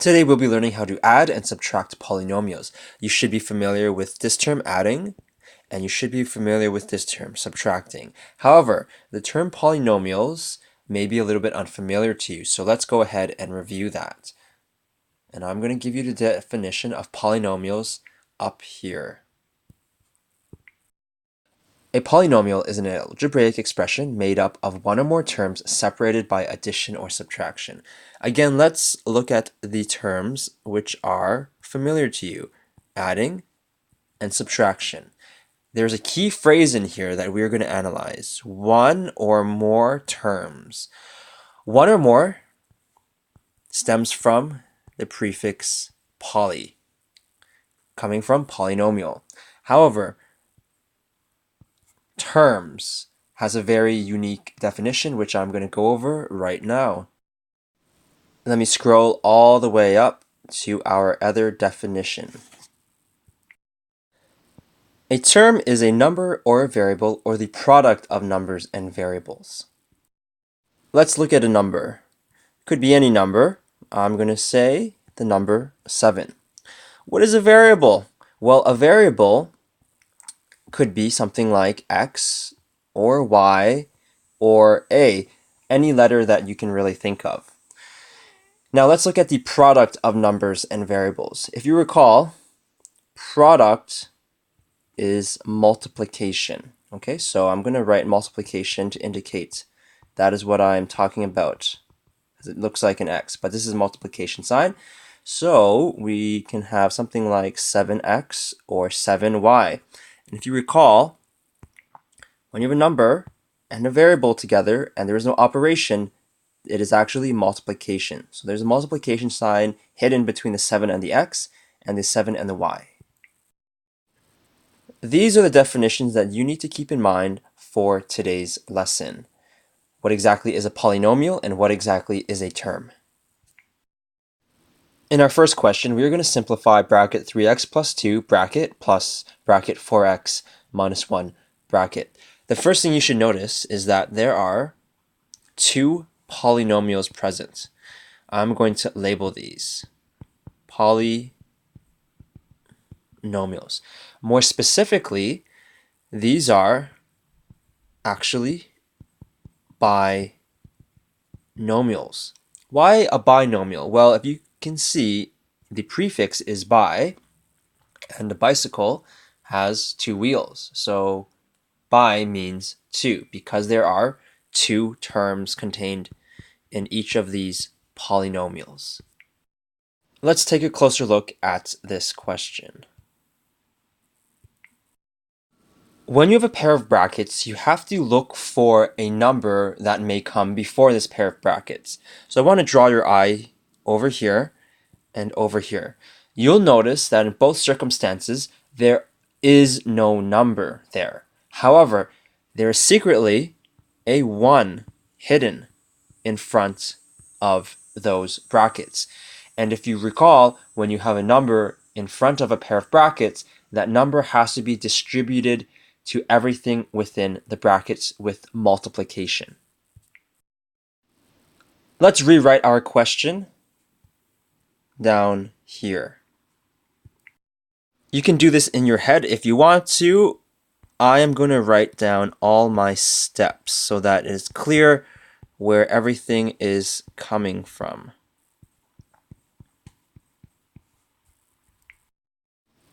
Today we'll be learning how to add and subtract polynomials. You should be familiar with this term adding, and you should be familiar with this term subtracting. However, the term polynomials may be a little bit unfamiliar to you, so let's go ahead and review that. And I'm going to give you the definition of polynomials up here. A polynomial is an algebraic expression made up of one or more terms separated by addition or subtraction. Again, let's look at the terms which are familiar to you: adding and subtraction. There's a key phrase in here that we're going to analyze: one or more terms. One or more stems from the prefix poly, coming from polynomial. However, terms has a very unique definition, which I'm going to go over right now. Let me scroll all the way up to our other definition. A term is a number or a variable or the product of numbers and variables. Let's look at a number. Could be any number. I'm going to say the number 7. What is a variable? Well, a variable could be something like X or Y or A, any letter that you can really think of. Now let's look at the product of numbers and variables. If you recall, product is multiplication. Okay, so I'm going to write multiplication to indicate that is what I'm talking about, because it looks like an X, but this is multiplication sign. So we can have something like 7x or 7y. And if you recall, when you have a number and a variable together and there is no operation, it is actually multiplication. So there's a multiplication sign hidden between the 7 and the x and the 7 and the y. These are the definitions that you need to keep in mind for today's lesson. What exactly is a polynomial and what exactly is a term? In our first question, we are going to simplify bracket 3x plus 2 bracket plus bracket 4x minus 1 bracket. The first thing you should notice is that there are two polynomials present. I'm going to label these polynomials. More specifically, these are actually binomials. Why a binomial? Well, if you can see, the prefix is bi, and the bicycle has two wheels. So bi means two, because there are two terms contained in each of these polynomials. Let's take a closer look at this question. When you have a pair of brackets, you have to look for a number that may come before this pair of brackets. So I want to draw your eye over here and over here. You'll notice that in both circumstances, there is no number there. However, there is secretly a 1 hidden in front of those brackets. And if you recall, when you have a number in front of a pair of brackets, that number has to be distributed to everything within the brackets with multiplication. Let's rewrite our question down here. You can do this in your head if you want to. I am going to write down all my steps so that it is clear where everything is coming from.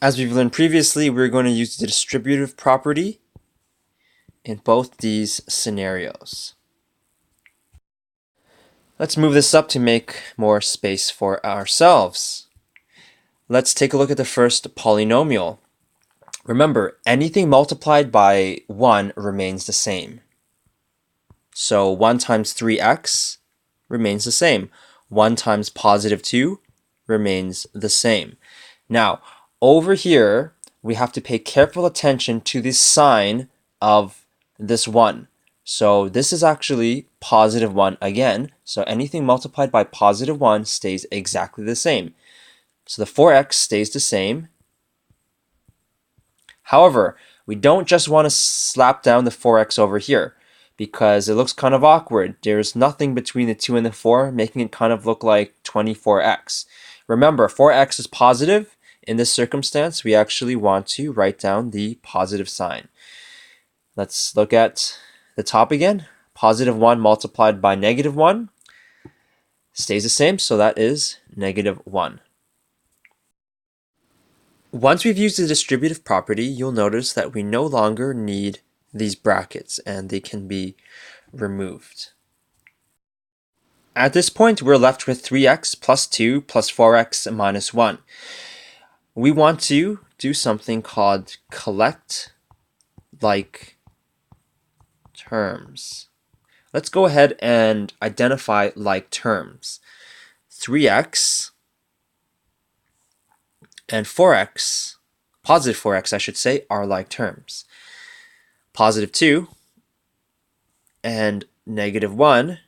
As we've learned previously, we're going to use the distributive property in both these scenarios. Let's move this up to make more space for ourselves. Let's take a look at the first polynomial. Remember, anything multiplied by 1 remains the same. So 1 times 3x remains the same. 1 times positive 2 remains the same. Now, over here, we have to pay careful attention to the sign of this 1. So this is actually positive 1 again. So anything multiplied by positive 1 stays exactly the same. So the 4x stays the same. However, we don't just want to slap down the 4x over here because it looks kind of awkward. There's nothing between the 2 and the 4, making it kind of look like 24x. Remember, 4x is positive. In this circumstance, we actually want to write down the positive sign. Let's look at the top again. Positive 1 multiplied by negative 1 stays the same, so that is negative 1. Once we've used the distributive property, you'll notice that we no longer need these brackets and they can be removed. At this point, we're left with 3x plus 2 plus 4x minus 1. We want to do something called collect like terms. Let's go ahead and identify like terms. 3x and 4x, positive 4x I should say, are like terms. Positive 2 and negative 1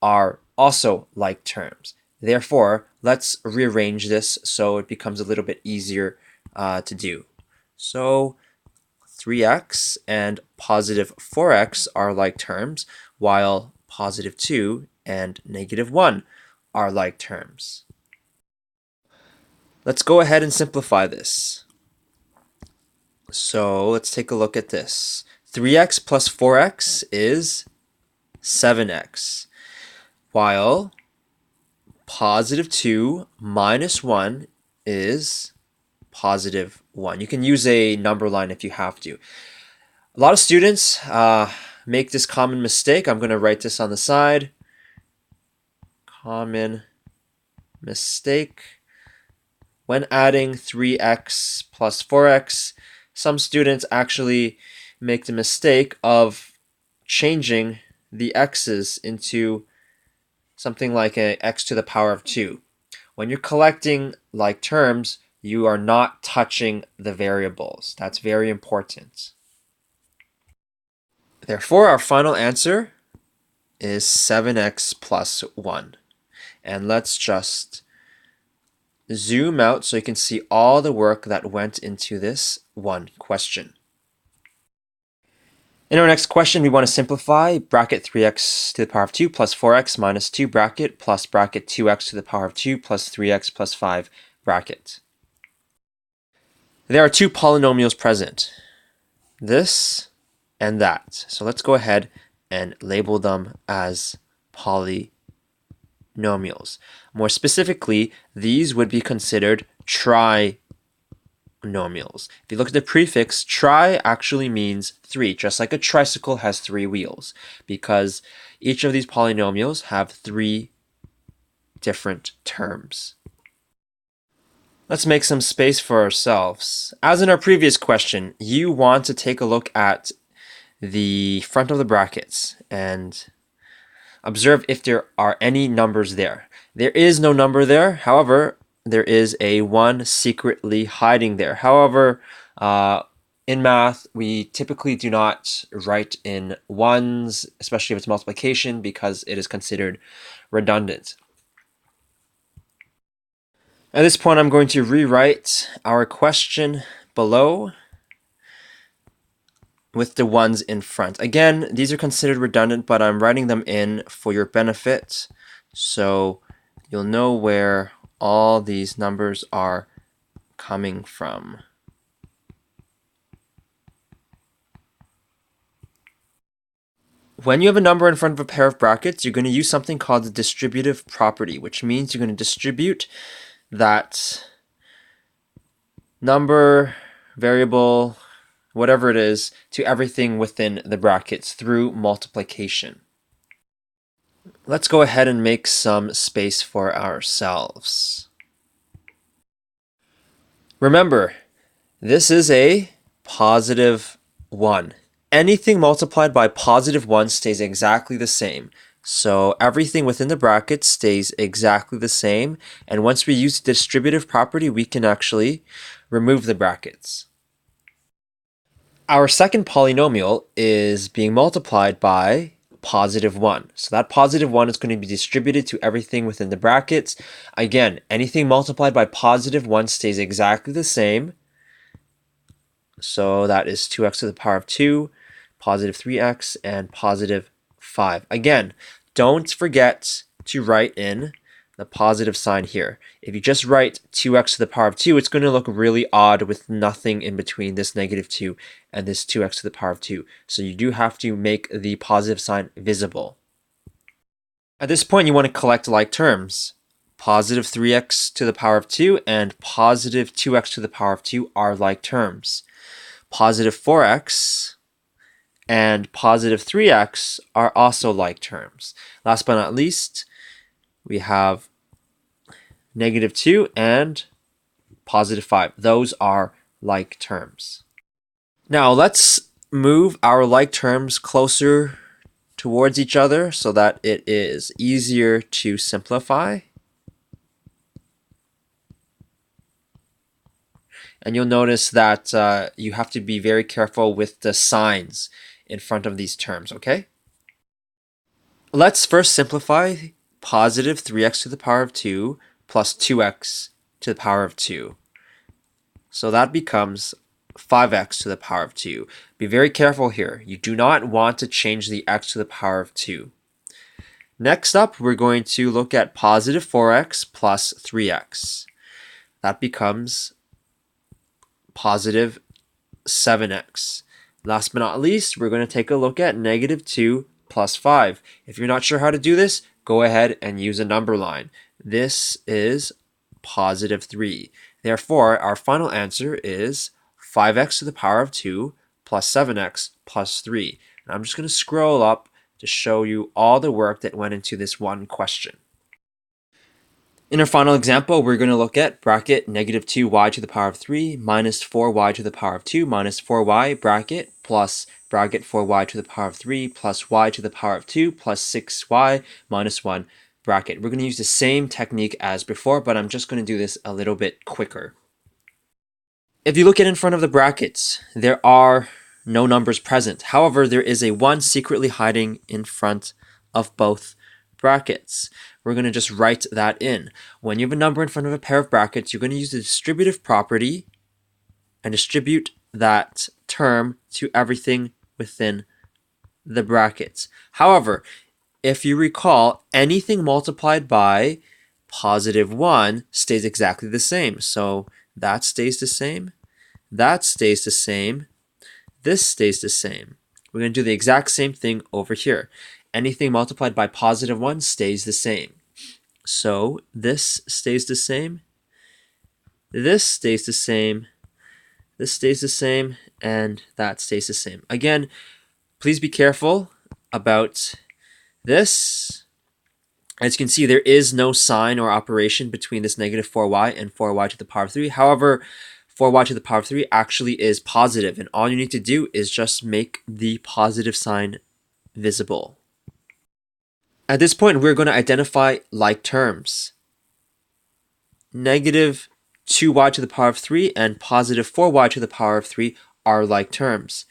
are also like terms. Therefore, let's rearrange this so it becomes a little bit easier to do. So 3x and positive 4x are like terms, while positive 2 and negative 1 are like terms. Let's go ahead and simplify this. So let's take a look at this. 3x plus 4x is 7x, while positive 2 minus 1 is positive 1. You can use a number line if you have to. A lot of students make this common mistake. I'm going to write this on the side. Common mistake. When adding 3x plus 4x, some students actually make the mistake of changing the x's into something like a x to the power of 2. When you're collecting like terms, you are not touching the variables. That's very important. Therefore, our final answer is 7x plus 1. And let's just zoom out so you can see all the work that went into this one question. In our next question, we want to simplify bracket 3x to the power of 2 plus 4x minus 2 bracket plus bracket 2x to the power of 2 plus 3x plus 5 bracket. There are two polynomials present, this and that. So let's go ahead and label them as polynomials. More specifically, these would be considered trinomials. If you look at the prefix, tri actually means 3, just like a tricycle has 3 wheels, because each of these polynomials have 3 different terms. Let's make some space for ourselves. As in our previous question, you want to take a look at the front of the brackets and observe if there are any numbers there. There is no number there. However, there is a 1 secretly hiding there. However, in math, we typically do not write in ones, especially if it's multiplication, because it is considered redundant. At this point, I'm going to rewrite our question below with the ones in front. Again, these are considered redundant, but I'm writing them in for your benefit, so you'll know where all these numbers are coming from. When you have a number in front of a pair of brackets, you're going to use something called the distributive property, which means you're going to distribute that number, variable, whatever it is, to everything within the brackets through multiplication. Let's go ahead and make some space for ourselves. Remember, this is a positive 1. Anything multiplied by positive 1 stays exactly the same. So everything within the brackets stays exactly the same. And once we use the distributive property, we can actually remove the brackets. Our second polynomial is being multiplied by positive 1. So that positive 1 is going to be distributed to everything within the brackets. Again, anything multiplied by positive 1 stays exactly the same. So that is 2x to the power of 2, positive 3x, and positive 5. Again, don't forget to write in the positive sign here. If you just write 2x to the power of 2, it's going to look really odd with nothing in between this negative 2 and this 2x to the power of 2. So you do have to make the positive sign visible. At this point, you want to collect like terms. Positive 3x to the power of 2 and positive 2x to the power of 2 are like terms. Positive 4x and positive 3x are also like terms. Last but not least, we have negative 2 and positive 5. Those are like terms. Now let's move our like terms closer towards each other so that it is easier to simplify. And you'll notice that you have to be very careful with the signs in front of these terms, okay? Let's first simplify positive 3x to the power of 2 plus 2x to the power of 2. So that becomes 5x to the power of 2. Be very careful here. You do not want to change the x to the power of 2. Next up, we're going to look at positive 4x plus 3x. That becomes positive 7x. Last but not least, we're going to take a look at negative 2 plus 5. If you're not sure how to do this, go ahead and use a number line. This is positive 3. Therefore, our final answer is 5x to the power of 2 plus 7x plus 3. And I'm just going to scroll up to show you all the work that went into this one question. In our final example, we're going to look at bracket negative 2y to the power of 3 minus 4y to the power of 2 minus 4y bracket plus bracket 4y to the power of 3 plus y to the power of 2 plus 6y minus 1 bracket. We're going to use the same technique as before, but I'm just going to do this a little bit quicker. If you look at in front of the brackets, there are no numbers present. However, there is a 1 secretly hiding in front of both brackets. We're going to just write that in. When you have a number in front of a pair of brackets, you're going to use the distributive property and distribute that term to everything within the brackets. However, if you recall, anything multiplied by positive 1 stays exactly the same. So that stays the same, that stays the same, this stays the same. We're going to do the exact same thing over here. Anything multiplied by positive 1 stays the same. So this stays the same, this stays the same, this stays the same, and that stays the same. Again, please be careful about this. As you can see, there is no sign or operation between this negative 4y and 4y to the power of 3. However, 4y to the power of 3 actually is positive, and all you need to do is just make the positive sign visible. At this point, we're going to identify like terms. Negative 2y to the power of 3 and positive 4y to the power of 3 are like terms.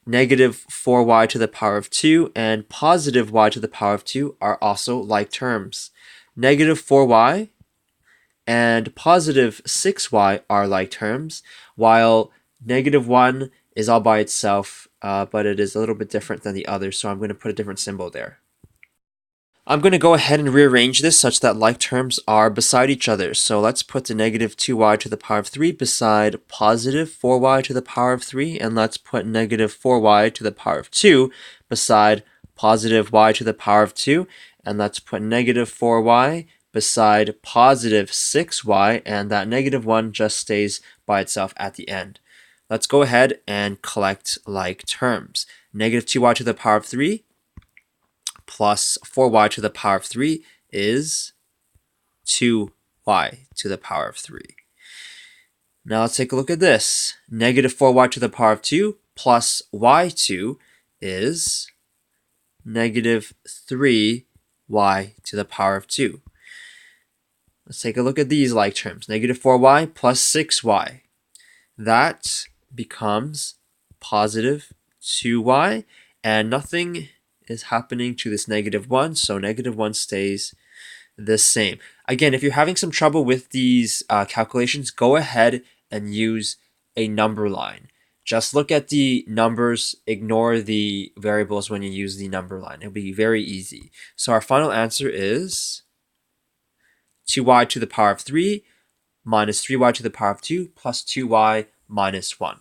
Negative 4y to the power of 2 and positive y to the power of 2 are also like terms. Negative 4y and positive 6y are like terms, while negative 1 is all by itself, but it is a little bit different than the others, so I'm going to put a different symbol there. I'm going to go ahead and rearrange this such that like terms are beside each other. So let's put the negative 2y to the power of 3 beside positive 4y to the power of 3, and let's put negative 4y to the power of 2 beside positive y to the power of 2, and let's put negative 4y beside positive 6y, and that negative 1 just stays by itself at the end. Let's go ahead and collect like terms. Negative 2y to the power of 3 plus 4y to the power of 3 is 2y to the power of 3. Now let's take a look at this. Negative 4y to the power of 2 plus y2 is negative 3y to the power of 2. Let's take a look at these like terms. Negative 4y plus 6y. That becomes positive 2y, and nothing is happening to this negative 1, so negative 1 stays the same. Again, if you're having some trouble with these calculations, go ahead and use a number line. Just look at the numbers, ignore the variables when you use the number line. It'll be very easy. So our final answer is 2y to the power of 3 minus 3y to the power of 2 plus 2y minus 1.